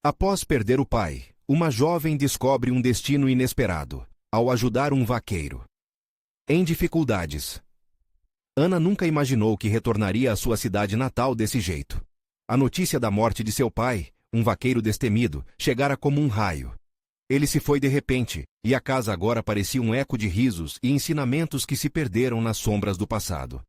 Após perder o pai, uma jovem descobre um destino inesperado, ao ajudar um vaqueiro em dificuldades. Ana nunca imaginou que retornaria à sua cidade natal desse jeito. A notícia da morte de seu pai, um vaqueiro destemido, chegara como um raio. Ele se foi de repente, e a casa agora parecia um eco de risos e ensinamentos que se perderam nas sombras do passado.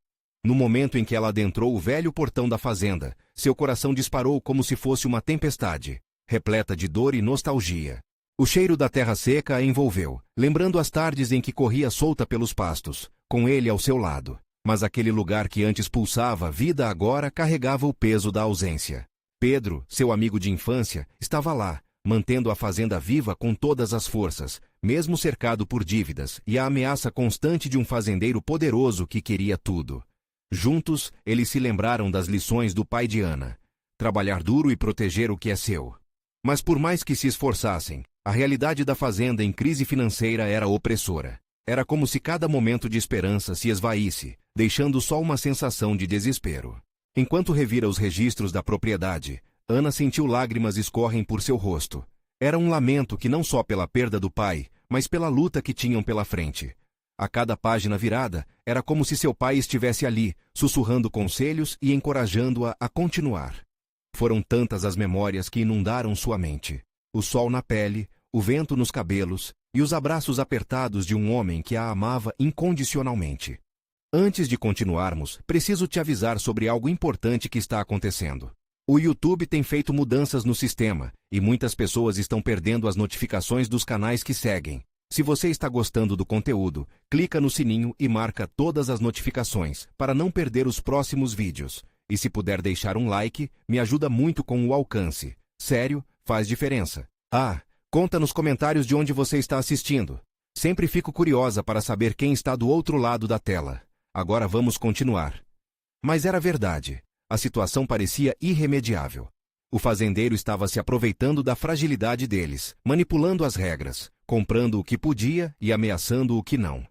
No momento em que ela adentrou o velho portão da fazenda, seu coração disparou como se fosse uma tempestade, repleta de dor e nostalgia. O cheiro da terra seca a envolveu, lembrando as tardes em que corria solta pelos pastos, com ele ao seu lado. Mas aquele lugar que antes pulsava vida agora carregava o peso da ausência. Pedro, seu amigo de infância, estava lá, mantendo a fazenda viva com todas as forças, mesmo cercado por dívidas e a ameaça constante de um fazendeiro poderoso que queria tudo. Juntos, eles se lembraram das lições do pai de Ana: trabalhar duro e proteger o que é seu. Mas por mais que se esforçassem, a realidade da fazenda em crise financeira era opressora. Era como se cada momento de esperança se esvaísse, deixando só uma sensação de desespero. Enquanto revira os registros da propriedade, Ana sentiu lágrimas escorrem por seu rosto. Era um lamento que não só pela perda do pai, mas pela luta que tinham pela frente. A cada página virada, era como se seu pai estivesse ali, sussurrando conselhos e encorajando-a a continuar. Foram tantas as memórias que inundaram sua mente. O sol na pele, o vento nos cabelos e os abraços apertados de um homem que a amava incondicionalmente. Antes de continuarmos, preciso te avisar sobre algo importante que está acontecendo. O YouTube tem feito mudanças no sistema, e muitas pessoas estão perdendo as notificações dos canais que seguem. Se você está gostando do conteúdo, clica no sininho e marca todas as notificações, para não perder os próximos vídeos. E se puder deixar um like, me ajuda muito com o alcance. Sério, faz diferença. Conta nos comentários de onde você está assistindo. Sempre fico curiosa para saber quem está do outro lado da tela. Agora vamos continuar. Mas era verdade. A situação parecia irremediável. O fazendeiro estava se aproveitando da fragilidade deles, manipulando as regras, comprando o que podia e ameaçando o que não.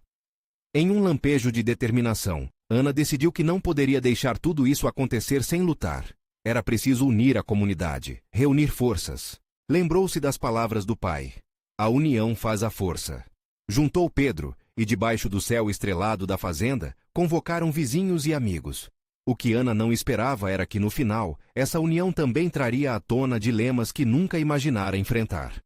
Em um lampejo de determinação, Ana decidiu que não poderia deixar tudo isso acontecer sem lutar. Era preciso unir a comunidade, reunir forças. Lembrou-se das palavras do pai: a união faz a força. Juntou Pedro, e debaixo do céu estrelado da fazenda, convocaram vizinhos e amigos. O que Ana não esperava era que, no final, essa união também traria à tona dilemas que nunca imaginara enfrentar.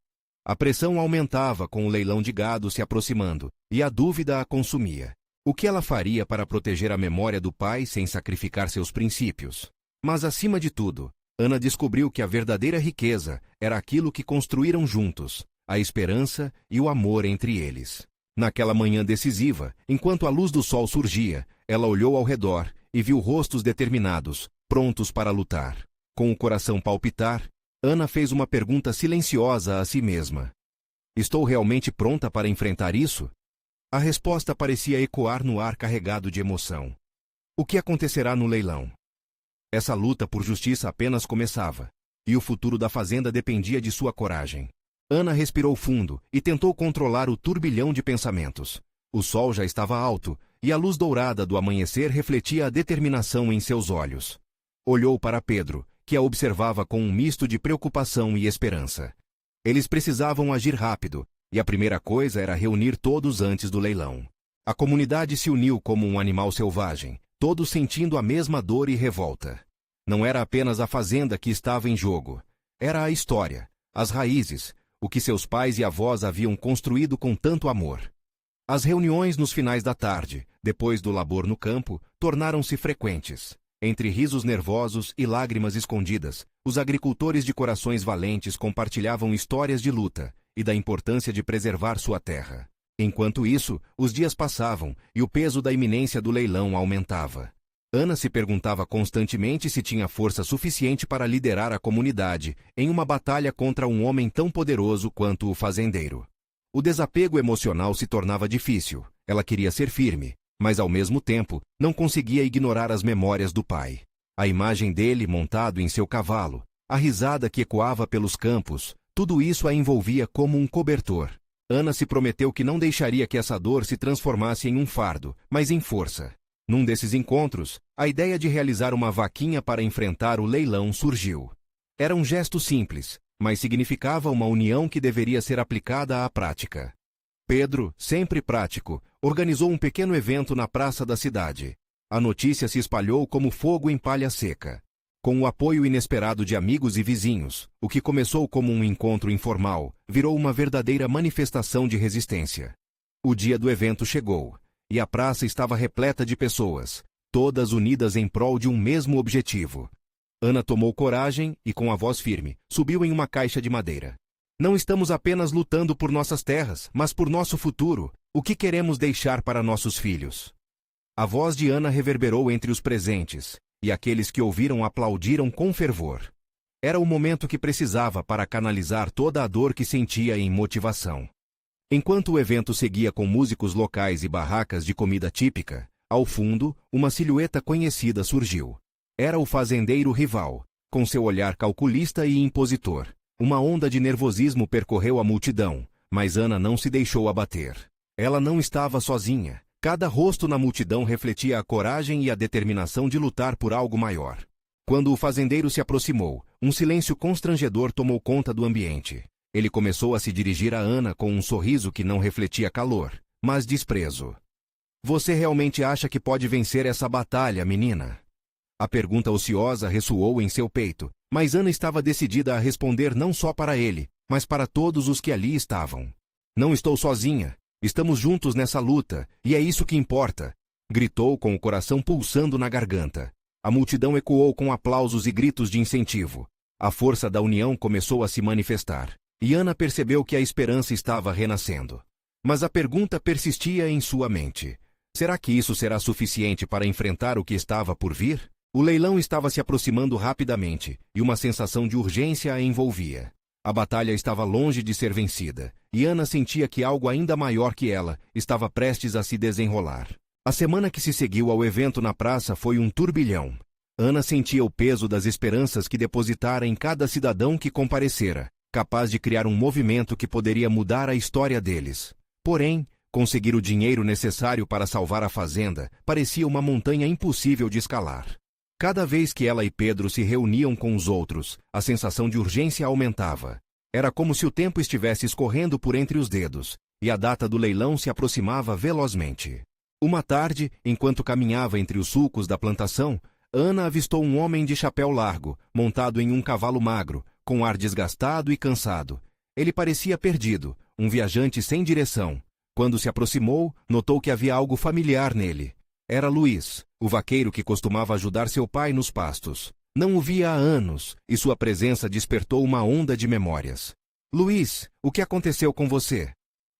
A pressão aumentava com o leilão de gado se aproximando, e a dúvida a consumia. O que ela faria para proteger a memória do pai sem sacrificar seus princípios? Mas, acima de tudo, Ana descobriu que a verdadeira riqueza era aquilo que construíram juntos, a esperança e o amor entre eles. Naquela manhã decisiva, enquanto a luz do sol surgia, ela olhou ao redor e viu rostos determinados, prontos para lutar. Com o coração palpitar, Ana fez uma pergunta silenciosa a si mesma: estou realmente pronta para enfrentar isso? A resposta parecia ecoar no ar carregado de emoção. O que acontecerá no leilão? Essa luta por justiça apenas começava, e o futuro da fazenda dependia de sua coragem. Ana respirou fundo e tentou controlar o turbilhão de pensamentos. O sol já estava alto, e a luz dourada do amanhecer refletia a determinação em seus olhos. Olhou para Pedro, que a observava com um misto de preocupação e esperança. Eles precisavam agir rápido, e a primeira coisa era reunir todos antes do leilão. A comunidade se uniu como um animal selvagem, todos sentindo a mesma dor e revolta. Não era apenas a fazenda que estava em jogo. Era a história, as raízes, o que seus pais e avós haviam construído com tanto amor. As reuniões nos finais da tarde, depois do labor no campo, tornaram-se frequentes. Entre risos nervosos e lágrimas escondidas, os agricultores de corações valentes compartilhavam histórias de luta e da importância de preservar sua terra. Enquanto isso, os dias passavam e o peso da iminência do leilão aumentava. Ana se perguntava constantemente se tinha força suficiente para liderar a comunidade em uma batalha contra um homem tão poderoso quanto o fazendeiro. O desapego emocional se tornava difícil. Ela queria ser firme, mas ao mesmo tempo não conseguia ignorar as memórias do pai. A imagem dele montado em seu cavalo, a risada que ecoava pelos campos, tudo isso a envolvia como um cobertor. Ana se prometeu que não deixaria que essa dor se transformasse em um fardo, mas em força. Num desses encontros, a ideia de realizar uma vaquinha para enfrentar o leilão surgiu. Era um gesto simples, mas significava uma união que deveria ser aplicada à prática. Pedro, sempre prático, organizou um pequeno evento na praça da cidade. A notícia se espalhou como fogo em palha seca. Com o apoio inesperado de amigos e vizinhos, o que começou como um encontro informal, virou uma verdadeira manifestação de resistência. O dia do evento chegou, e a praça estava repleta de pessoas, todas unidas em prol de um mesmo objetivo. Ana tomou coragem e, com a voz firme, subiu em uma caixa de madeira. Não estamos apenas lutando por nossas terras, mas por nosso futuro, o que queremos deixar para nossos filhos. A voz de Ana reverberou entre os presentes, e aqueles que ouviram aplaudiram com fervor. Era o momento que precisava para canalizar toda a dor que sentia em motivação. Enquanto o evento seguia com músicos locais e barracas de comida típica, ao fundo, uma silhueta conhecida surgiu. Era o fazendeiro rival, com seu olhar calculista e impositor. Uma onda de nervosismo percorreu a multidão, mas Ana não se deixou abater. Ela não estava sozinha. Cada rosto na multidão refletia a coragem e a determinação de lutar por algo maior. Quando o fazendeiro se aproximou, um silêncio constrangedor tomou conta do ambiente. Ele começou a se dirigir a Ana com um sorriso que não refletia calor, mas desprezo. Você realmente acha que pode vencer essa batalha, menina? A pergunta ociosa ressoou em seu peito, mas Ana estava decidida a responder não só para ele, mas para todos os que ali estavam. Não estou sozinha. Estamos juntos nessa luta, e é isso que importa, gritou com o coração pulsando na garganta. A multidão ecoou com aplausos e gritos de incentivo. A força da união começou a se manifestar, e Ana percebeu que a esperança estava renascendo. Mas a pergunta persistia em sua mente. Será que isso será suficiente para enfrentar o que estava por vir? O leilão estava se aproximando rapidamente, e uma sensação de urgência a envolvia. A batalha estava longe de ser vencida, e Ana sentia que algo ainda maior que ela estava prestes a se desenrolar. A semana que se seguiu ao evento na praça foi um turbilhão. Ana sentia o peso das esperanças que depositara em cada cidadão que comparecera, capaz de criar um movimento que poderia mudar a história deles. Porém, conseguir o dinheiro necessário para salvar a fazenda parecia uma montanha impossível de escalar. Cada vez que ela e Pedro se reuniam com os outros, a sensação de urgência aumentava. Era como se o tempo estivesse escorrendo por entre os dedos, e a data do leilão se aproximava velozmente. Uma tarde, enquanto caminhava entre os sulcos da plantação, Ana avistou um homem de chapéu largo, montado em um cavalo magro, com ar desgastado e cansado. Ele parecia perdido, um viajante sem direção. Quando se aproximou, notou que havia algo familiar nele. Era Luiz, o vaqueiro que costumava ajudar seu pai nos pastos. Não o via há anos, e sua presença despertou uma onda de memórias. Luiz, o que aconteceu com você?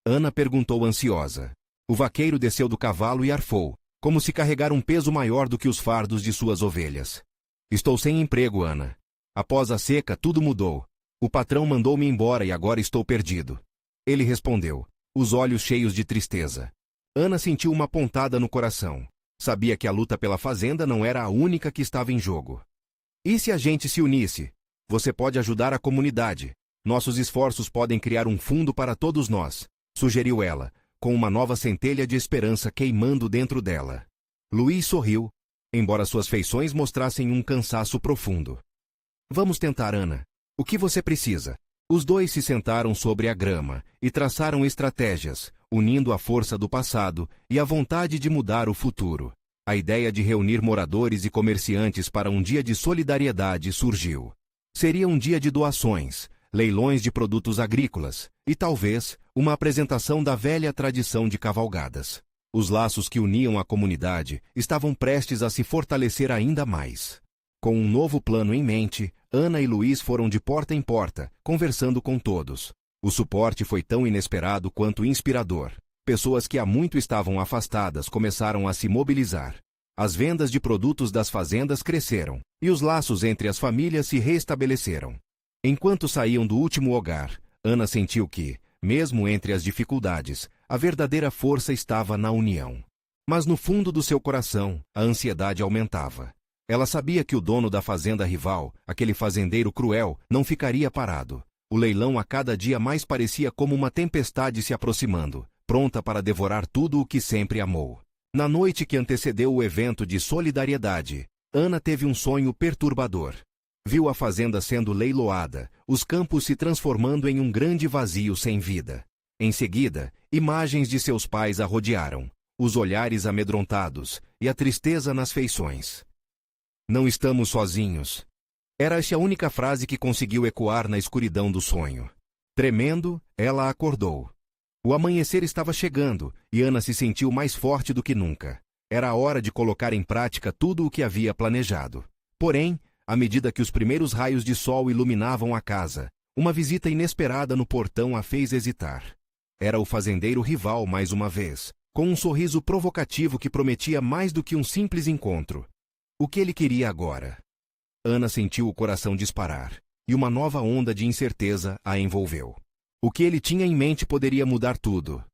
Ana perguntou ansiosa. O vaqueiro desceu do cavalo e arfou, como se carregar um peso maior do que os fardos de suas ovelhas. Estou sem emprego, Ana. Após a seca, tudo mudou. O patrão mandou-me embora e agora estou perdido. Ele respondeu, os olhos cheios de tristeza. Ana sentiu uma pontada no coração. Sabia que a luta pela fazenda não era a única que estava em jogo. E se a gente se unisse? Você pode ajudar a comunidade. Nossos esforços podem criar um fundo para todos nós, sugeriu ela, com uma nova centelha de esperança queimando dentro dela. Luiz sorriu, embora suas feições mostrassem um cansaço profundo. Vamos tentar, Ana. O que você precisa? Os dois se sentaram sobre a grama e traçaram estratégias, unindo a força do passado e a vontade de mudar o futuro. A ideia de reunir moradores e comerciantes para um dia de solidariedade surgiu. Seria um dia de doações, leilões de produtos agrícolas e, talvez, uma apresentação da velha tradição de cavalgadas. Os laços que uniam a comunidade estavam prestes a se fortalecer ainda mais. Com um novo plano em mente, Ana e Luiz foram de porta em porta, conversando com todos. O suporte foi tão inesperado quanto inspirador. Pessoas que há muito estavam afastadas começaram a se mobilizar. As vendas de produtos das fazendas cresceram, e os laços entre as famílias se restabeleceram. Enquanto saíam do último hogar, Ana sentiu que, mesmo entre as dificuldades, a verdadeira força estava na união. Mas no fundo do seu coração, a ansiedade aumentava. Ela sabia que o dono da fazenda rival, aquele fazendeiro cruel, não ficaria parado. O leilão a cada dia mais parecia como uma tempestade se aproximando, pronta para devorar tudo o que sempre amou. Na noite que antecedeu o evento de solidariedade, Ana teve um sonho perturbador. Viu a fazenda sendo leiloada, os campos se transformando em um grande vazio sem vida. Em seguida, imagens de seus pais a rodearam, os olhares amedrontados e a tristeza nas feições. Não estamos sozinhos. Era esta a única frase que conseguiu ecoar na escuridão do sonho. Tremendo, ela acordou. O amanhecer estava chegando e Ana se sentiu mais forte do que nunca. Era a hora de colocar em prática tudo o que havia planejado. Porém, à medida que os primeiros raios de sol iluminavam a casa, uma visita inesperada no portão a fez hesitar. Era o fazendeiro rival mais uma vez, com um sorriso provocativo que prometia mais do que um simples encontro. O que ele queria agora? Ana sentiu o coração disparar, e uma nova onda de incerteza a envolveu. O que ele tinha em mente poderia mudar tudo.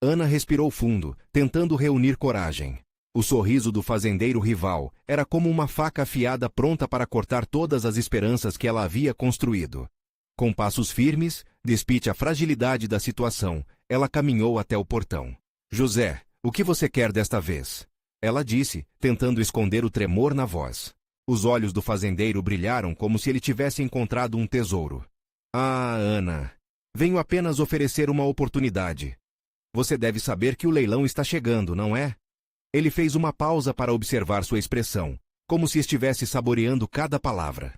Ana respirou fundo, tentando reunir coragem. O sorriso do fazendeiro rival era como uma faca afiada pronta para cortar todas as esperanças que ela havia construído. Com passos firmes, despite a fragilidade da situação, ela caminhou até o portão. José, o que você quer desta vez? Ela disse, tentando esconder o tremor na voz. Os olhos do fazendeiro brilharam como se ele tivesse encontrado um tesouro. Ah, Ana, venho apenas oferecer uma oportunidade. Você deve saber que o leilão está chegando, não é? Ele fez uma pausa para observar sua expressão, como se estivesse saboreando cada palavra.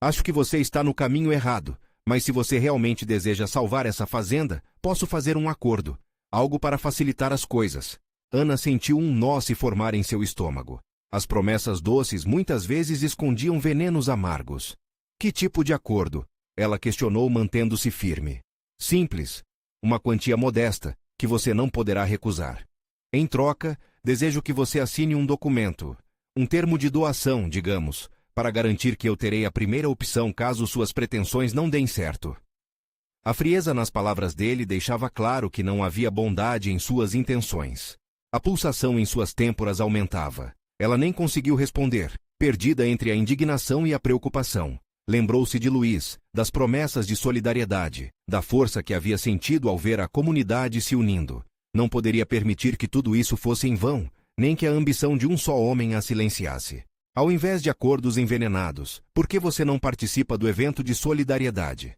Acho que você está no caminho errado, mas se você realmente deseja salvar essa fazenda, posso fazer um acordo, algo para facilitar as coisas. Ana sentiu um nó se formar em seu estômago. As promessas doces muitas vezes escondiam venenos amargos. Que tipo de acordo? Ela questionou, mantendo-se firme. Simples. Uma quantia modesta, que você não poderá recusar. Em troca, desejo que você assine um documento, um termo de doação, digamos, para garantir que eu terei a primeira opção caso suas pretensões não deem certo. A frieza nas palavras dele deixava claro que não havia bondade em suas intenções. A pulsação em suas têmporas aumentava. Ela nem conseguiu responder, perdida entre a indignação e a preocupação. Lembrou-se de Luiz, das promessas de solidariedade, da força que havia sentido ao ver a comunidade se unindo. Não poderia permitir que tudo isso fosse em vão, nem que a ambição de um só homem a silenciasse. Ao invés de acordos envenenados, por que você não participa do evento de solidariedade?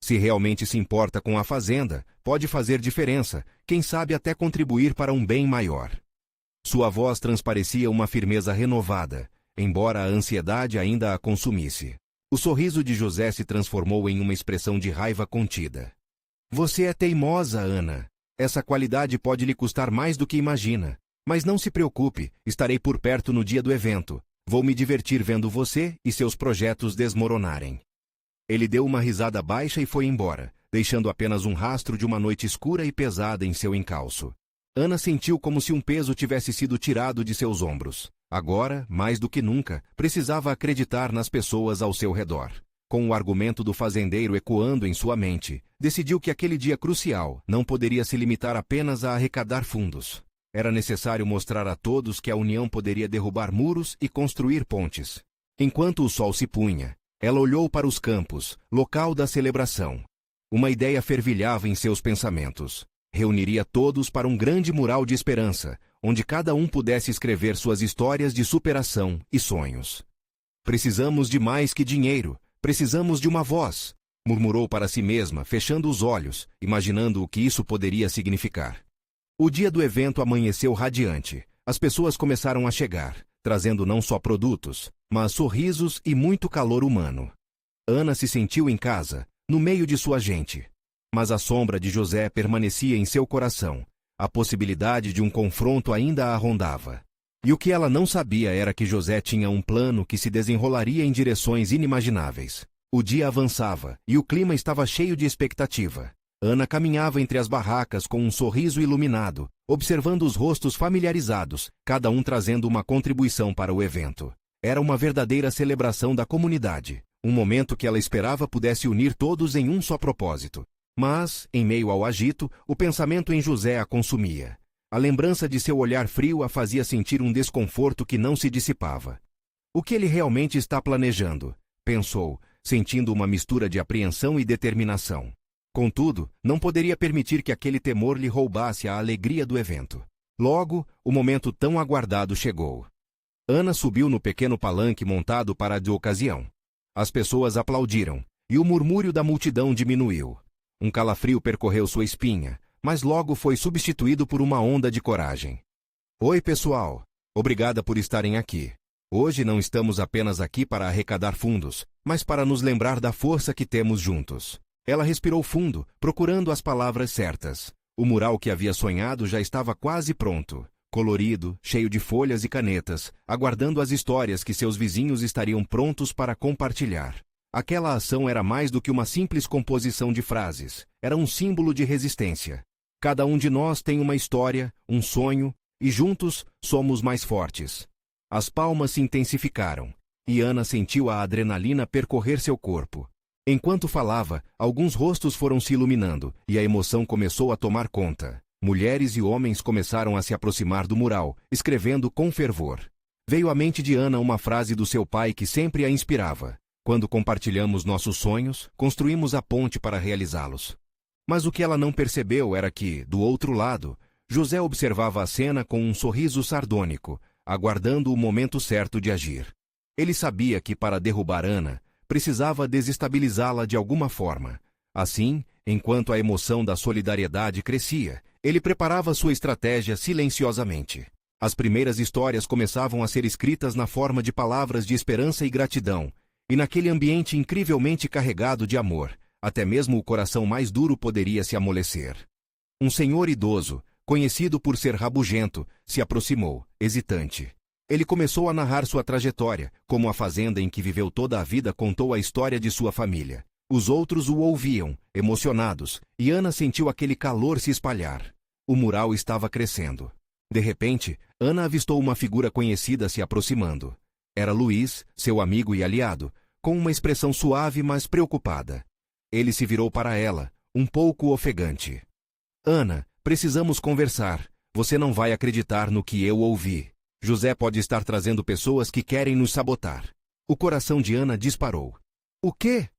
Se realmente se importa com a fazenda, pode fazer diferença, quem sabe até contribuir para um bem maior. Sua voz transparecia uma firmeza renovada, embora a ansiedade ainda a consumisse. O sorriso de José se transformou em uma expressão de raiva contida. Você é teimosa, Ana. Essa qualidade pode lhe custar mais do que imagina. Mas não se preocupe, estarei por perto no dia do evento. Vou me divertir vendo você e seus projetos desmoronarem. Ele deu uma risada baixa e foi embora, deixando apenas um rastro de uma noite escura e pesada em seu encalço. Ana sentiu como se um peso tivesse sido tirado de seus ombros. Agora, mais do que nunca, precisava acreditar nas pessoas ao seu redor. Com o argumento do fazendeiro ecoando em sua mente, decidiu que aquele dia crucial não poderia se limitar apenas a arrecadar fundos. Era necessário mostrar a todos que a união poderia derrubar muros e construir pontes. Enquanto o sol se punha, ela olhou para os campos, local da celebração. Uma ideia fervilhava em seus pensamentos. Reuniria todos para um grande mural de esperança, onde cada um pudesse escrever suas histórias de superação e sonhos. Precisamos de mais que dinheiro, precisamos de uma voz, murmurou para si mesma, fechando os olhos, imaginando o que isso poderia significar. O dia do evento amanheceu radiante. As pessoas começaram a chegar, trazendo não só produtos, mas sorrisos e muito calor humano. Ana se sentiu em casa, no meio de sua gente. Mas a sombra de José permanecia em seu coração. A possibilidade de um confronto ainda a rondava. E o que ela não sabia era que José tinha um plano que se desenrolaria em direções inimagináveis. O dia avançava, e o clima estava cheio de expectativa. Ana caminhava entre as barracas com um sorriso iluminado, observando os rostos familiarizados, cada um trazendo uma contribuição para o evento. Era uma verdadeira celebração da comunidade, um momento que ela esperava pudesse unir todos em um só propósito. Mas, em meio ao agito, o pensamento em José a consumia. A lembrança de seu olhar frio a fazia sentir um desconforto que não se dissipava. O que ele realmente está planejando? Pensou, sentindo uma mistura de apreensão e determinação. Contudo, não poderia permitir que aquele temor lhe roubasse a alegria do evento. Logo, o momento tão aguardado chegou. Ana subiu no pequeno palanque montado para a ocasião. As pessoas aplaudiram, e o murmúrio da multidão diminuiu. Um calafrio percorreu sua espinha, mas logo foi substituído por uma onda de coragem. Oi, pessoal! Obrigada por estarem aqui. Hoje não estamos apenas aqui para arrecadar fundos, mas para nos lembrar da força que temos juntos. Ela respirou fundo, procurando as palavras certas. O mural que havia sonhado já estava quase pronto, colorido, cheio de folhas e canetas, aguardando as histórias que seus vizinhos estariam prontos para compartilhar. Aquela ação era mais do que uma simples composição de frases, era um símbolo de resistência. Cada um de nós tem uma história, um sonho, e juntos somos mais fortes. As palmas se intensificaram, e Ana sentiu a adrenalina percorrer seu corpo. Enquanto falava, alguns rostos foram se iluminando, e a emoção começou a tomar conta. Mulheres e homens começaram a se aproximar do mural, escrevendo com fervor. Veio à mente de Ana uma frase do seu pai que sempre a inspirava. Quando compartilhamos nossos sonhos, construímos a ponte para realizá-los. Mas o que ela não percebeu era que, do outro lado, José observava a cena com um sorriso sardônico, aguardando o momento certo de agir. Ele sabia que para derrubar Ana, precisava desestabilizá-la de alguma forma. Assim, enquanto a emoção da solidariedade crescia, ele preparava sua estratégia silenciosamente. As primeiras histórias começavam a ser escritas na forma de palavras de esperança e gratidão, e naquele ambiente incrivelmente carregado de amor, até mesmo o coração mais duro poderia se amolecer. Um senhor idoso, conhecido por ser rabugento, se aproximou, hesitante. Ele começou a narrar sua trajetória, como a fazenda em que viveu toda a vida contou a história de sua família. Os outros o ouviam, emocionados, e Ana sentiu aquele calor se espalhar. O mural estava crescendo. De repente, Ana avistou uma figura conhecida se aproximando. Era Luiz, seu amigo e aliado, com uma expressão suave mas preocupada. Ele se virou para ela, um pouco ofegante. Ana, precisamos conversar. Você não vai acreditar no que eu ouvi. José pode estar trazendo pessoas que querem nos sabotar. O coração de Ana disparou. O quê?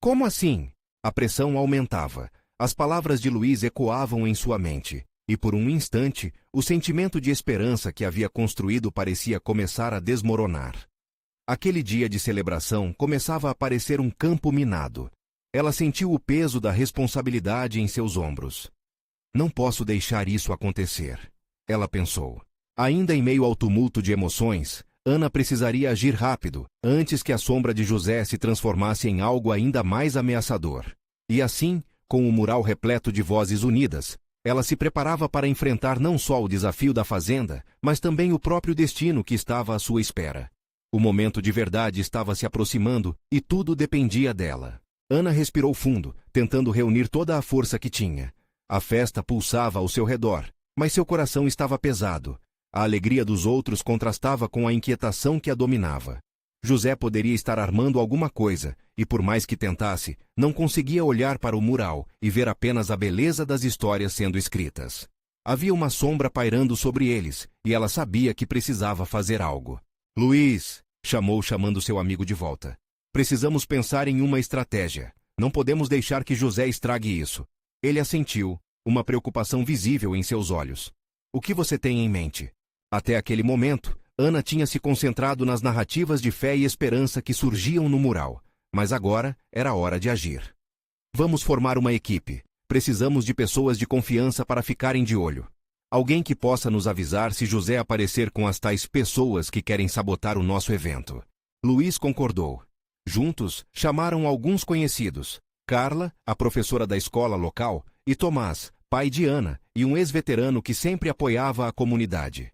Como assim? A pressão aumentava. As palavras de Luiz ecoavam em sua mente. E por um instante, o sentimento de esperança que havia construído parecia começar a desmoronar. Aquele dia de celebração começava a parecer um campo minado. Ela sentiu o peso da responsabilidade em seus ombros. Não posso deixar isso acontecer, ela pensou. Ainda em meio ao tumulto de emoções, Ana precisaria agir rápido, antes que a sombra de José se transformasse em algo ainda mais ameaçador. E assim, com o mural repleto de vozes unidas, ela se preparava para enfrentar não só o desafio da fazenda, mas também o próprio destino que estava à sua espera. O momento de verdade estava se aproximando e tudo dependia dela. Ana respirou fundo, tentando reunir toda a força que tinha. A festa pulsava ao seu redor, mas seu coração estava pesado. A alegria dos outros contrastava com a inquietação que a dominava. José poderia estar armando alguma coisa, e por mais que tentasse, não conseguia olhar para o mural e ver apenas a beleza das histórias sendo escritas. Havia uma sombra pairando sobre eles, e ela sabia que precisava fazer algo. Luiz, chamando seu amigo de volta. Precisamos pensar em uma estratégia. Não podemos deixar que José estrague isso. Ele assentiu, uma preocupação visível em seus olhos. O que você tem em mente? Até aquele momento, Ana tinha se concentrado nas narrativas de fé e esperança que surgiam no mural, mas agora era hora de agir. Vamos formar uma equipe. Precisamos de pessoas de confiança para ficarem de olho. Alguém que possa nos avisar se José aparecer com as tais pessoas que querem sabotar o nosso evento. Luiz concordou. Juntos, chamaram alguns conhecidos. Carla, a professora da escola local, e Tomás, pai de Ana, e um ex-veterano que sempre apoiava a comunidade.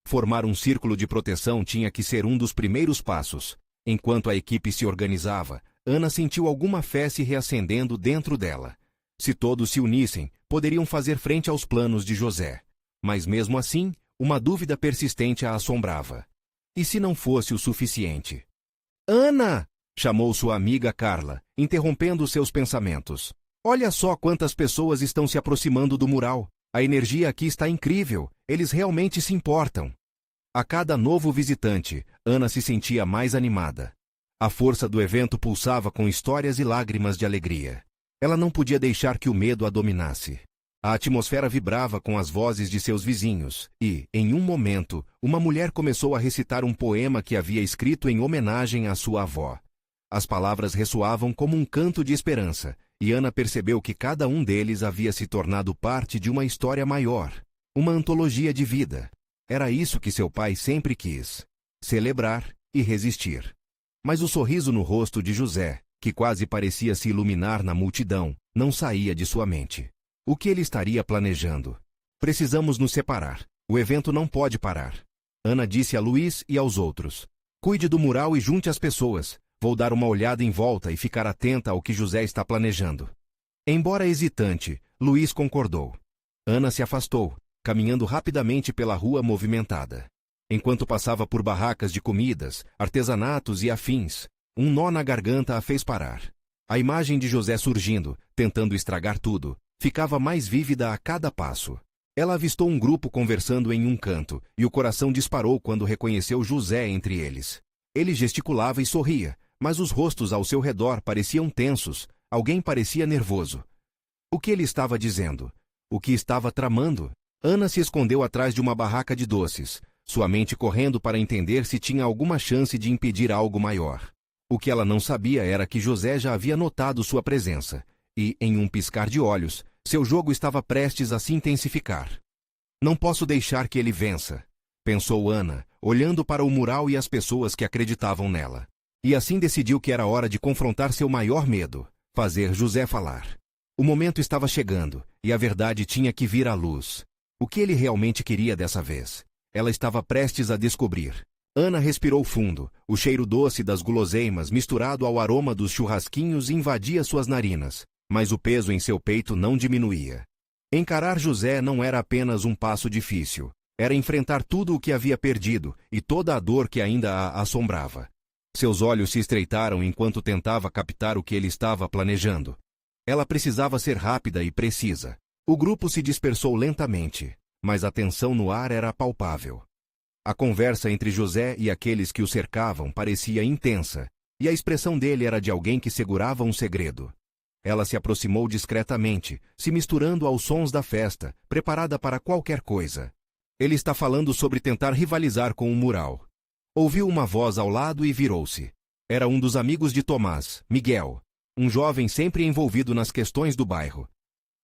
Formar um círculo de proteção tinha que ser um dos primeiros passos. Enquanto a equipe se organizava, Ana sentiu alguma fé se reacendendo dentro dela. Se todos se unissem, poderiam fazer frente aos planos de José. Mas mesmo assim, uma dúvida persistente a assombrava. E se não fosse o suficiente? Ana! Chamou sua amiga Carla, interrompendo seus pensamentos. Olha só quantas pessoas estão se aproximando do mural. A energia aqui está incrível. Eles realmente se importam. A cada novo visitante, Ana se sentia mais animada. A força do evento pulsava com histórias e lágrimas de alegria. Ela não podia deixar que o medo a dominasse. A atmosfera vibrava com as vozes de seus vizinhos e, em um momento, uma mulher começou a recitar um poema que havia escrito em homenagem à sua avó. As palavras ressoavam como um canto de esperança, e Ana percebeu que cada um deles havia se tornado parte de uma história maior, uma antologia de vida. Era isso que seu pai sempre quis: celebrar e resistir. Mas o sorriso no rosto de José, que quase parecia se iluminar na multidão, não saía de sua mente. O que ele estaria planejando? Precisamos nos separar. O evento não pode parar. Ana disse a Luiz e aos outros: cuide do mural e junte as pessoas. Vou dar uma olhada em volta e ficar atenta ao que José está planejando. Embora hesitante, Luiz concordou. Ana se afastou, caminhando rapidamente pela rua movimentada. Enquanto passava por barracas de comidas, artesanatos e afins, um nó na garganta a fez parar. A imagem de José surgindo, tentando estragar tudo, ficava mais vívida a cada passo. Ela avistou um grupo conversando em um canto, e o coração disparou quando reconheceu José entre eles. Ele gesticulava e sorria, mas os rostos ao seu redor pareciam tensos, alguém parecia nervoso. O que ele estava dizendo? O que estava tramando? Ana se escondeu atrás de uma barraca de doces, sua mente correndo para entender se tinha alguma chance de impedir algo maior. O que ela não sabia era que José já havia notado sua presença, e, em um piscar de olhos, seu jogo estava prestes a se intensificar. Não posso deixar que ele vença, pensou Ana, olhando para o mural e as pessoas que acreditavam nela. E assim decidiu que era hora de confrontar seu maior medo: fazer José falar. O momento estava chegando, e a verdade tinha que vir à luz. O que ele realmente queria dessa vez? Ela estava prestes a descobrir. Ana respirou fundo. O cheiro doce das guloseimas misturado ao aroma dos churrasquinhos invadia suas narinas, mas o peso em seu peito não diminuía. Encarar José não era apenas um passo difícil. Era enfrentar tudo o que havia perdido e toda a dor que ainda a assombrava. Seus olhos se estreitaram enquanto tentava captar o que ele estava planejando. Ela precisava ser rápida e precisa. O grupo se dispersou lentamente, mas a tensão no ar era palpável. A conversa entre José e aqueles que o cercavam parecia intensa, e a expressão dele era de alguém que segurava um segredo. Ela se aproximou discretamente, se misturando aos sons da festa, preparada para qualquer coisa. Ele está falando sobre tentar rivalizar com o mural. Ouviu uma voz ao lado e virou-se. Era um dos amigos de Tomás, Miguel, um jovem sempre envolvido nas questões do bairro.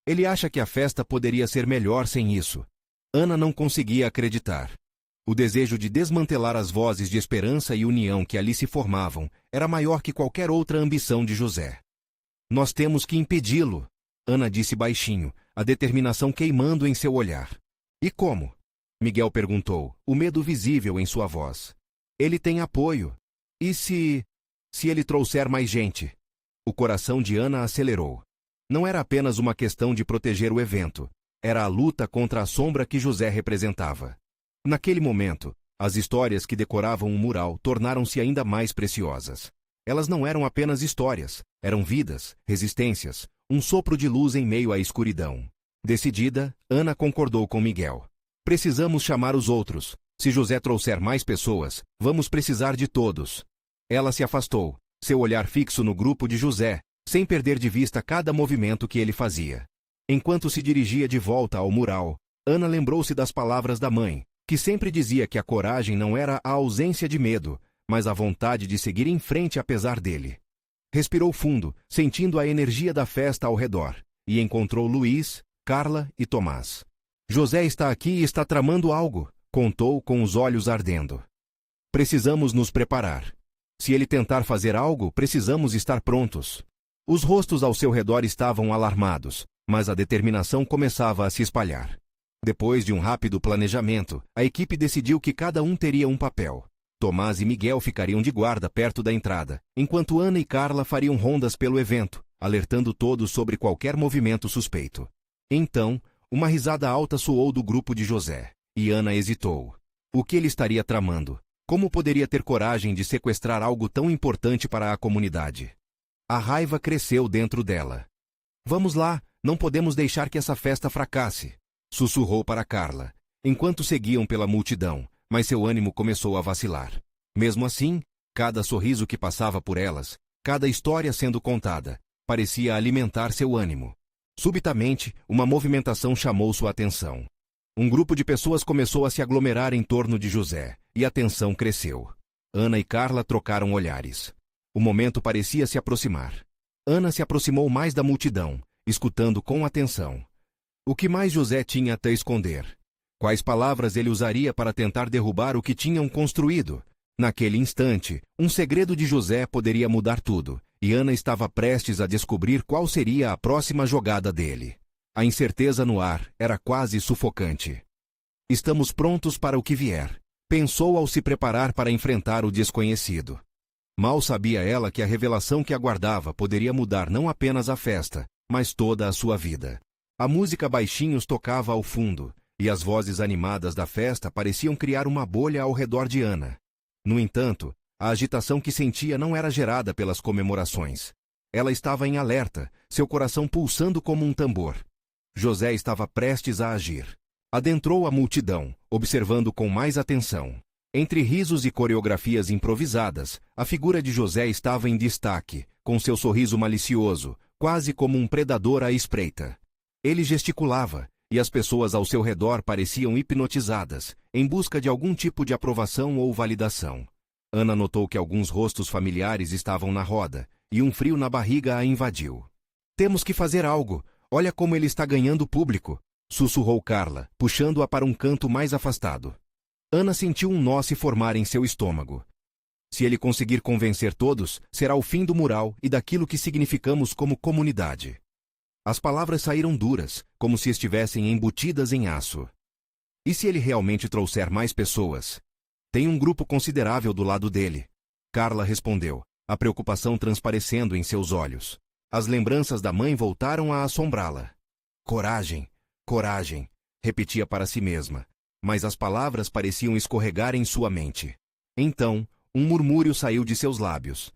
Ele acha que a festa poderia ser melhor sem isso. Ana não conseguia acreditar. O desejo de desmantelar as vozes de esperança e união que ali se formavam era maior que qualquer outra ambição de José. Nós temos que impedi-lo, Ana disse baixinho, a determinação queimando em seu olhar. E como? Miguel perguntou, o medo visível em sua voz. Ele tem apoio. E se ele trouxer mais gente? O coração de Ana acelerou. Não era apenas uma questão de proteger o evento. Era a luta contra a sombra que José representava. Naquele momento, as histórias que decoravam o mural tornaram-se ainda mais preciosas. Elas não eram apenas histórias, eram vidas, resistências, um sopro de luz em meio à escuridão. Decidida, Ana concordou com Miguel. Precisamos chamar os outros. Se José trouxer mais pessoas, vamos precisar de todos. Ela se afastou, seu olhar fixo no grupo de José, sem perder de vista cada movimento que ele fazia. Enquanto se dirigia de volta ao mural, Ana lembrou-se das palavras da mãe, que sempre dizia que a coragem não era a ausência de medo, mas a vontade de seguir em frente apesar dele. Respirou fundo, sentindo a energia da festa ao redor, e encontrou Luiz, Carla e Tomás. José está aqui e está tramando algo, contou com os olhos ardendo. Precisamos nos preparar. Se ele tentar fazer algo, precisamos estar prontos. Os rostos ao seu redor estavam alarmados, mas a determinação começava a se espalhar. Depois de um rápido planejamento, a equipe decidiu que cada um teria um papel. Tomás e Miguel ficariam de guarda perto da entrada, enquanto Ana e Carla fariam rondas pelo evento, alertando todos sobre qualquer movimento suspeito. Então, uma risada alta soou do grupo de José. E Ana hesitou. O que ele estaria tramando? Como poderia ter coragem de sequestrar algo tão importante para a comunidade? A raiva cresceu dentro dela. Vamos lá, não podemos deixar que essa festa fracasse, sussurrou para Carla, enquanto seguiam pela multidão, mas seu ânimo começou a vacilar. Mesmo assim, cada sorriso que passava por elas, cada história sendo contada, parecia alimentar seu ânimo. Subitamente, uma movimentação chamou sua atenção. Um grupo de pessoas começou a se aglomerar em torno de José, e a tensão cresceu. Ana e Carla trocaram olhares. O momento parecia se aproximar. Ana se aproximou mais da multidão, escutando com atenção. O que mais José tinha a esconder? Quais palavras ele usaria para tentar derrubar o que tinham construído? Naquele instante, um segredo de José poderia mudar tudo, e Ana estava prestes a descobrir qual seria a próxima jogada dele. A incerteza no ar era quase sufocante. Estamos prontos para o que vier, pensou ao se preparar para enfrentar o desconhecido. Mal sabia ela que a revelação que aguardava poderia mudar não apenas a festa, mas toda a sua vida. A música baixinhos tocava ao fundo, e as vozes animadas da festa pareciam criar uma bolha ao redor de Ana. No entanto, a agitação que sentia não era gerada pelas comemorações. Ela estava em alerta, seu coração pulsando como um tambor. José estava prestes a agir. Adentrou a multidão, observando com mais atenção. Entre risos e coreografias improvisadas, a figura de José estava em destaque, com seu sorriso malicioso, quase como um predador à espreita. Ele gesticulava, e as pessoas ao seu redor pareciam hipnotizadas, em busca de algum tipo de aprovação ou validação. Ana notou que alguns rostos familiares estavam na roda, e um frio na barriga a invadiu. Temos que fazer algo, olha como ele está ganhando público, sussurrou Carla, puxando-a para um canto mais afastado. Ana sentiu um nó se formar em seu estômago. Se ele conseguir convencer todos, será o fim do mural e daquilo que significamos como comunidade. As palavras saíram duras, como se estivessem embutidas em aço. E se ele realmente trouxer mais pessoas? Tem um grupo considerável do lado dele. Carla respondeu, a preocupação transparecendo em seus olhos. As lembranças da mãe voltaram a assombrá-la. Coragem, coragem, repetia para si mesma, mas as palavras pareciam escorregar em sua mente. Então, um murmúrio saiu de seus lábios.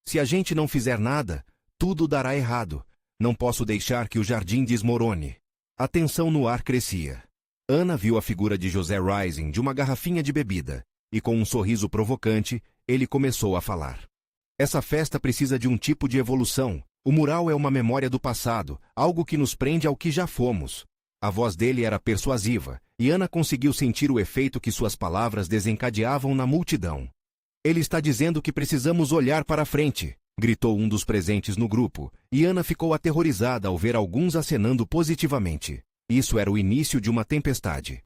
Se a gente não fizer nada, tudo dará errado. Não posso deixar que o jardim desmorone. A tensão no ar crescia. Ana viu a figura de José Rising de uma garrafinha de bebida, e com um sorriso provocante, ele começou a falar. Essa festa precisa de um tipo de evolução. O mural é uma memória do passado, algo que nos prende ao que já fomos. A voz dele era persuasiva, e Ana conseguiu sentir o efeito que suas palavras desencadeavam na multidão. Ele está dizendo que precisamos olhar para frente, gritou um dos presentes no grupo, e Ana ficou aterrorizada ao ver alguns acenando positivamente. Isso era o início de uma tempestade.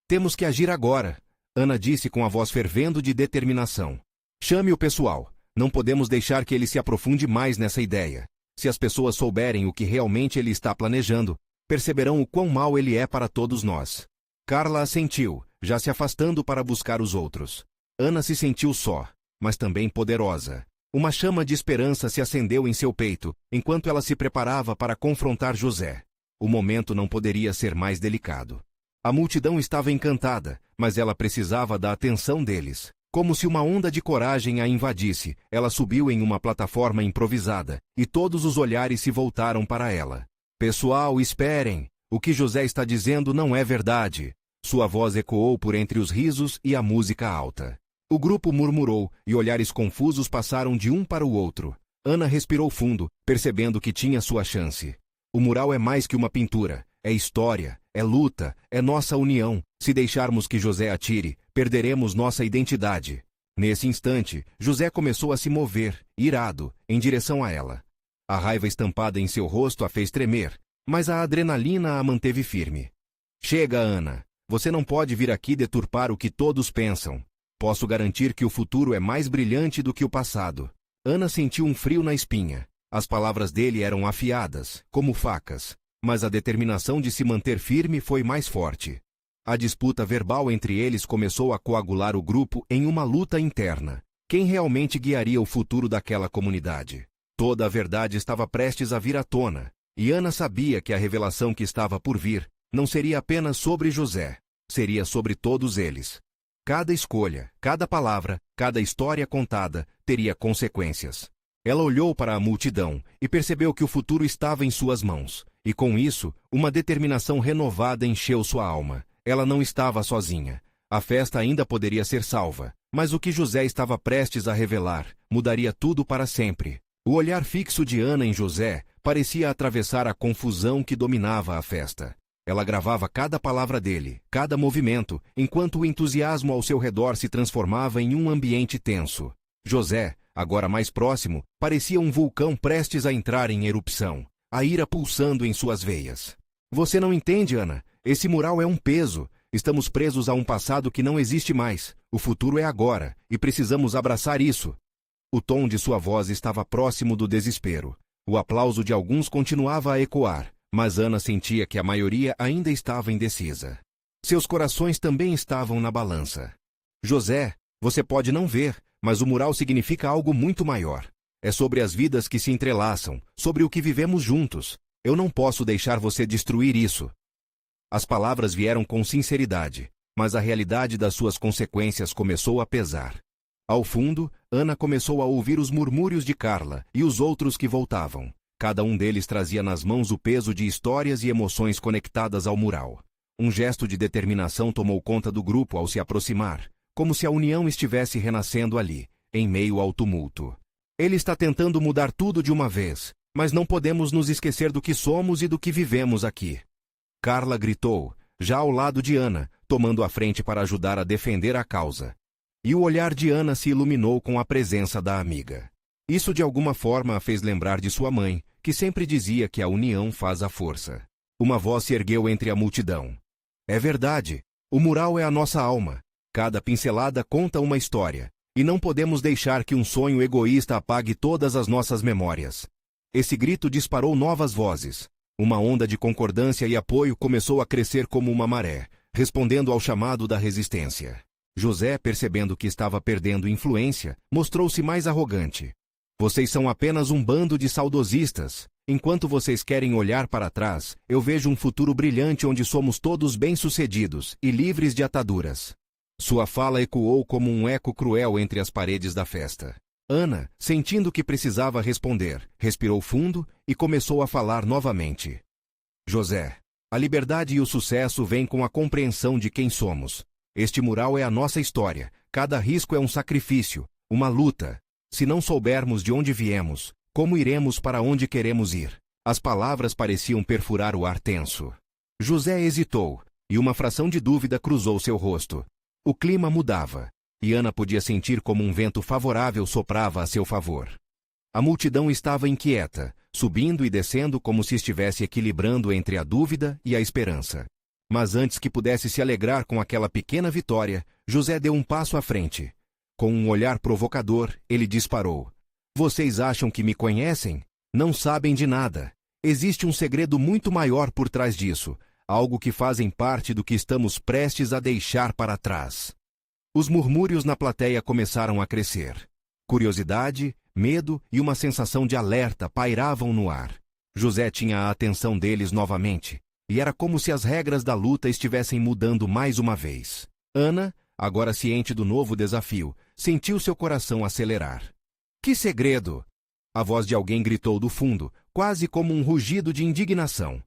Temos que agir agora, Ana disse com a voz fervendo de determinação. Chame o pessoal. Não podemos deixar que ele se aprofunde mais nessa ideia. Se as pessoas souberem o que realmente ele está planejando, perceberão o quão mau ele é para todos nós. Carla assentiu, já se afastando para buscar os outros. Ana se sentiu só, mas também poderosa. Uma chama de esperança se acendeu em seu peito, enquanto ela se preparava para confrontar José. O momento não poderia ser mais delicado. A multidão estava encantada, mas ela precisava da atenção deles. Como se uma onda de coragem a invadisse, ela subiu em uma plataforma improvisada, e todos os olhares se voltaram para ela. Pessoal, esperem! O que José está dizendo não é verdade. Sua voz ecoou por entre os risos e a música alta. O grupo murmurou, e olhares confusos passaram de um para o outro. Ana respirou fundo, percebendo que tinha sua chance. O mural é mais que uma pintura. É história, é luta, é nossa união. Se deixarmos que José atire, perderemos nossa identidade. Nesse instante, José começou a se mover, irado, em direção a ela. A raiva estampada em seu rosto a fez tremer, mas a adrenalina a manteve firme. Chega, Ana. Você não pode vir aqui deturpar o que todos pensam. Posso garantir que o futuro é mais brilhante do que o passado. Ana sentiu um frio na espinha. As palavras dele eram afiadas, como facas, mas a determinação de se manter firme foi mais forte. A disputa verbal entre eles começou a coagular o grupo em uma luta interna. Quem realmente guiaria o futuro daquela comunidade? Toda a verdade estava prestes a vir à tona, e Ana sabia que a revelação que estava por vir não seria apenas sobre José, seria sobre todos eles. Cada escolha, cada palavra, cada história contada teria consequências. Ela olhou para a multidão e percebeu que o futuro estava em suas mãos, e com isso, uma determinação renovada encheu sua alma. Ela não estava sozinha. A festa ainda poderia ser salva, mas o que José estava prestes a revelar mudaria tudo para sempre. O olhar fixo de Ana em José parecia atravessar a confusão que dominava a festa. Ela gravava cada palavra dele, cada movimento, enquanto o entusiasmo ao seu redor se transformava em um ambiente tenso. José, agora mais próximo, parecia um vulcão prestes a entrar em erupção, a ira pulsando em suas veias. Você não entende, Ana? Esse mural é um peso. Estamos presos a um passado que não existe mais. O futuro é agora, e precisamos abraçar isso. O tom de sua voz estava próximo do desespero. O aplauso de alguns continuava a ecoar, mas Ana sentia que a maioria ainda estava indecisa. Seus corações também estavam na balança. José, você pode não ver, mas o mural significa algo muito maior. É sobre as vidas que se entrelaçam, sobre o que vivemos juntos. Eu não posso deixar você destruir isso. As palavras vieram com sinceridade, mas a realidade das suas consequências começou a pesar. Ao fundo, Ana começou a ouvir os murmúrios de Carla e os outros que voltavam. Cada um deles trazia nas mãos o peso de histórias e emoções conectadas ao mural. Um gesto de determinação tomou conta do grupo ao se aproximar, como se a união estivesse renascendo ali, em meio ao tumulto. Ele está tentando mudar tudo de uma vez, mas não podemos nos esquecer do que somos e do que vivemos aqui. Carla gritou, já ao lado de Ana, tomando a frente para ajudar a defender a causa. E o olhar de Ana se iluminou com a presença da amiga. Isso de alguma forma a fez lembrar de sua mãe, que sempre dizia que a união faz a força. Uma voz se ergueu entre a multidão. É verdade, o mural é a nossa alma. Cada pincelada conta uma história, e não podemos deixar que um sonho egoísta apague todas as nossas memórias. Esse grito disparou novas vozes. Uma onda de concordância e apoio começou a crescer como uma maré, respondendo ao chamado da resistência. José, percebendo que estava perdendo influência, mostrou-se mais arrogante. Vocês são apenas um bando de saudosistas. Enquanto vocês querem olhar para trás, eu vejo um futuro brilhante onde somos todos bem-sucedidos e livres de ataduras. Sua fala ecoou como um eco cruel entre as paredes da festa. Ana, sentindo que precisava responder, respirou fundo e começou a falar novamente. José, a liberdade e o sucesso vêm com a compreensão de quem somos. Este mural é a nossa história. Cada risco é um sacrifício, uma luta. Se não soubermos de onde viemos, como iremos para onde queremos ir? As palavras pareciam perfurar o ar tenso. José hesitou, e uma fração de dúvida cruzou seu rosto. O clima mudava, e Ana podia sentir como um vento favorável soprava a seu favor. A multidão estava inquieta, subindo e descendo como se estivesse equilibrando entre a dúvida e a esperança. Mas antes que pudesse se alegrar com aquela pequena vitória, José deu um passo à frente. Com um olhar provocador, ele disparou. Vocês acham que me conhecem? Não sabem de nada. Existe um segredo muito maior por trás disso, algo que fazem parte do que estamos prestes a deixar para trás. Os murmúrios na plateia começaram a crescer. Curiosidade, medo e uma sensação de alerta pairavam no ar. José tinha a atenção deles novamente, e era como se as regras da luta estivessem mudando mais uma vez. Ana, agora ciente do novo desafio, sentiu seu coração acelerar. Que segredo! A voz de alguém gritou do fundo, quase como um rugido de indignação.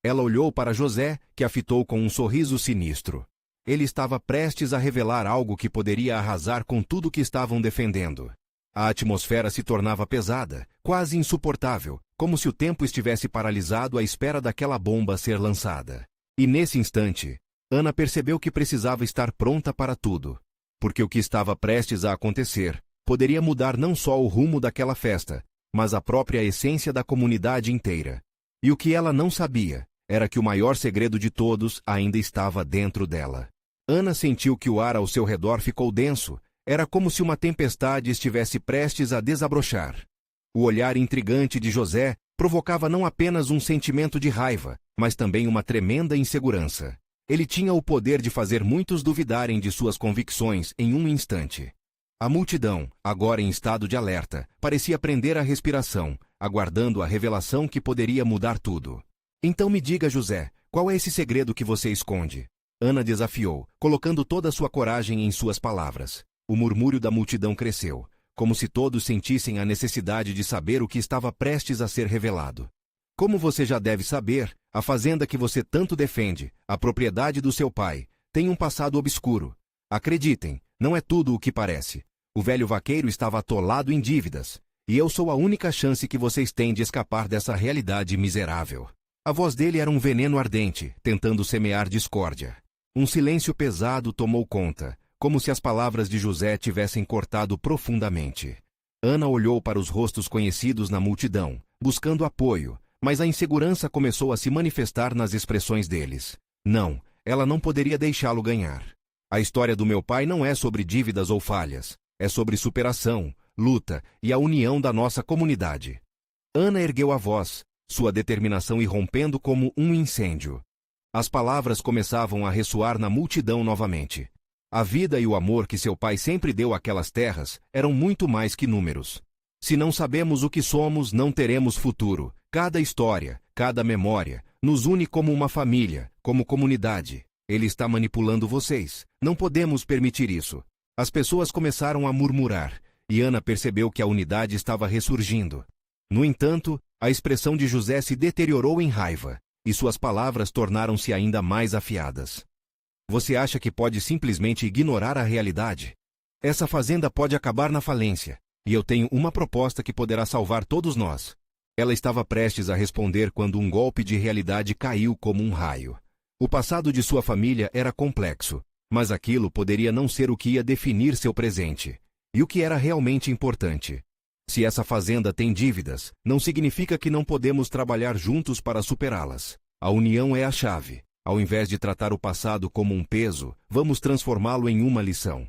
Ela olhou para José, que a fitou com um sorriso sinistro. Ele estava prestes a revelar algo que poderia arrasar com tudo que estavam defendendo. A atmosfera se tornava pesada, quase insuportável, como se o tempo estivesse paralisado à espera daquela bomba ser lançada. E nesse instante, Ana percebeu que precisava estar pronta para tudo, porque o que estava prestes a acontecer poderia mudar não só o rumo daquela festa, mas a própria essência da comunidade inteira. E o que ela não sabia era que o maior segredo de todos ainda estava dentro dela. Ana sentiu que o ar ao seu redor ficou denso. Era como se uma tempestade estivesse prestes a desabrochar. O olhar intrigante de José provocava não apenas um sentimento de raiva, mas também uma tremenda insegurança. Ele tinha o poder de fazer muitos duvidarem de suas convicções em um instante. A multidão, agora em estado de alerta, parecia prender a respiração, aguardando a revelação que poderia mudar tudo. Então me diga, José, qual é esse segredo que você esconde? Ana desafiou, colocando toda a sua coragem em suas palavras. O murmúrio da multidão cresceu, como se todos sentissem a necessidade de saber o que estava prestes a ser revelado. Como você já deve saber, a fazenda que você tanto defende, a propriedade do seu pai, tem um passado obscuro. Acreditem, não é tudo o que parece. O velho vaqueiro estava atolado em dívidas, e eu sou a única chance que vocês têm de escapar dessa realidade miserável. A voz dele era um veneno ardente, tentando semear discórdia. Um silêncio pesado tomou conta, como se as palavras de José tivessem cortado profundamente. Ana olhou para os rostos conhecidos na multidão, buscando apoio, mas a insegurança começou a se manifestar nas expressões deles. Não, ela não poderia deixá-lo ganhar. A história do meu pai não é sobre dívidas ou falhas, é sobre superação, luta e a união da nossa comunidade. Ana ergueu a voz, sua determinação irrompendo como um incêndio. As palavras começavam a ressoar na multidão novamente. A vida e o amor que seu pai sempre deu àquelas terras eram muito mais que números. Se não sabemos o que somos, não teremos futuro. Cada história, cada memória, nos une como uma família, como comunidade. Ele está manipulando vocês. Não podemos permitir isso. As pessoas começaram a murmurar, e Ana percebeu que a unidade estava ressurgindo. No entanto, a expressão de José se deteriorou em raiva, e suas palavras tornaram-se ainda mais afiadas. Você acha que pode simplesmente ignorar a realidade? Essa fazenda pode acabar na falência, e eu tenho uma proposta que poderá salvar todos nós. Ela estava prestes a responder quando um golpe de realidade caiu como um raio. O passado de sua família era complexo, mas aquilo poderia não ser o que ia definir seu presente. E o que era realmente importante? Se essa fazenda tem dívidas, não significa que não podemos trabalhar juntos para superá-las. A união é a chave. Ao invés de tratar o passado como um peso, vamos transformá-lo em uma lição.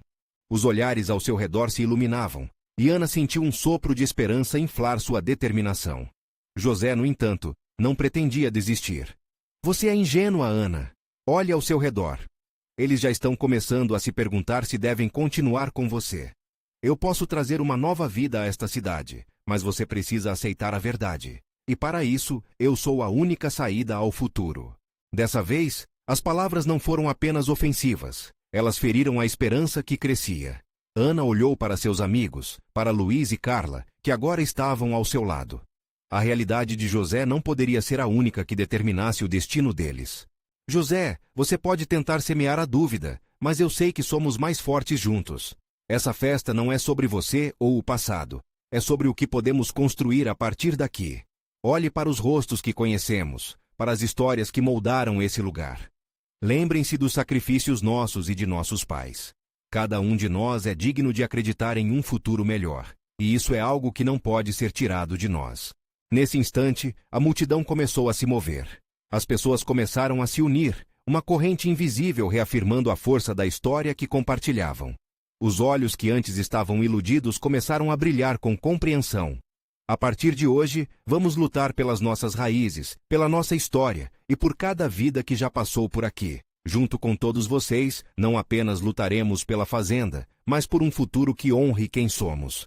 Os olhares ao seu redor se iluminavam, e Ana sentiu um sopro de esperança inflar sua determinação. José, no entanto, não pretendia desistir. Você é ingênua, Ana. Olhe ao seu redor. Eles já estão começando a se perguntar se devem continuar com você. Eu posso trazer uma nova vida a esta cidade, mas você precisa aceitar a verdade. E para isso, eu sou a única saída ao futuro. Dessa vez, as palavras não foram apenas ofensivas. Elas feriram a esperança que crescia. Ana olhou para seus amigos, para Luiz e Carla, que agora estavam ao seu lado. A realidade de José não poderia ser a única que determinasse o destino deles. José, você pode tentar semear a dúvida, mas eu sei que somos mais fortes juntos. Essa festa não é sobre você ou o passado. É sobre o que podemos construir a partir daqui. Olhe para os rostos que conhecemos, para as histórias que moldaram esse lugar. Lembrem-se dos sacrifícios nossos e de nossos pais. Cada um de nós é digno de acreditar em um futuro melhor, e isso é algo que não pode ser tirado de nós. Nesse instante, a multidão começou a se mover. As pessoas começaram a se unir, uma corrente invisível reafirmando a força da história que compartilhavam. Os olhos que antes estavam iludidos começaram a brilhar com compreensão. A partir de hoje, vamos lutar pelas nossas raízes, pela nossa história e por cada vida que já passou por aqui. Junto com todos vocês, não apenas lutaremos pela fazenda, mas por um futuro que honre quem somos.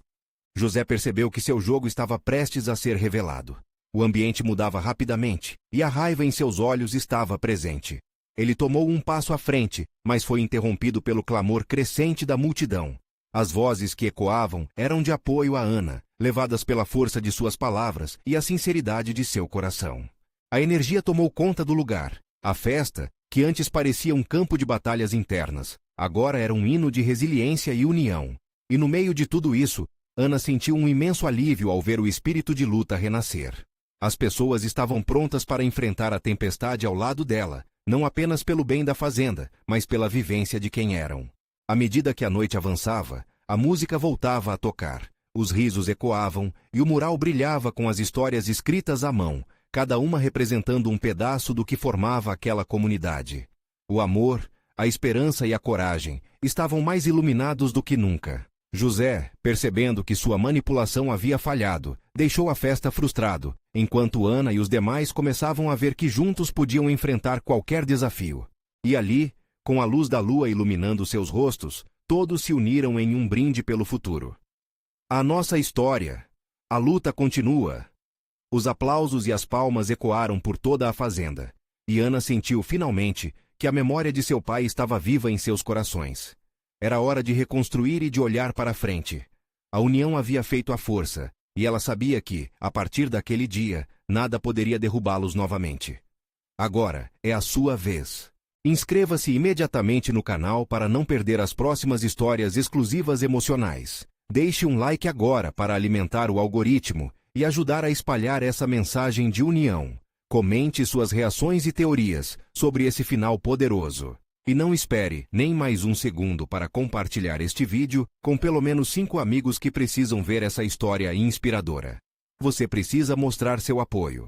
José percebeu que seu jogo estava prestes a ser revelado. O ambiente mudava rapidamente, e a raiva em seus olhos estava presente. Ele tomou um passo à frente, mas foi interrompido pelo clamor crescente da multidão. As vozes que ecoavam eram de apoio a Ana, levadas pela força de suas palavras e a sinceridade de seu coração. A energia tomou conta do lugar. A festa, que antes parecia um campo de batalhas internas, agora era um hino de resiliência e união. E no meio de tudo isso, Ana sentiu um imenso alívio ao ver o espírito de luta renascer. As pessoas estavam prontas para enfrentar a tempestade ao lado dela, não apenas pelo bem da fazenda, mas pela vivência de quem eram. À medida que a noite avançava, a música voltava a tocar, os risos ecoavam e o mural brilhava com as histórias escritas à mão, cada uma representando um pedaço do que formava aquela comunidade. O amor, a esperança e a coragem estavam mais iluminados do que nunca. José, percebendo que sua manipulação havia falhado, deixou a festa frustrado, enquanto Ana e os demais começavam a ver que juntos podiam enfrentar qualquer desafio. E ali, com a luz da lua iluminando seus rostos, todos se uniram em um brinde pelo futuro. A nossa história. A luta continua. Os aplausos e as palmas ecoaram por toda a fazenda, e Ana sentiu finalmente que a memória de seu pai estava viva em seus corações. Era hora de reconstruir e de olhar para frente. A união havia feito a força, e ela sabia que, a partir daquele dia, nada poderia derrubá-los novamente. Agora é a sua vez. Inscreva-se imediatamente no canal para não perder as próximas histórias exclusivas emocionais. Deixe um like agora para alimentar o algoritmo e ajudar a espalhar essa mensagem de união. Comente suas reações e teorias sobre esse final poderoso. E não espere nem mais um segundo para compartilhar este vídeo com pelo menos 5 amigos que precisam ver essa história inspiradora. Você precisa mostrar seu apoio.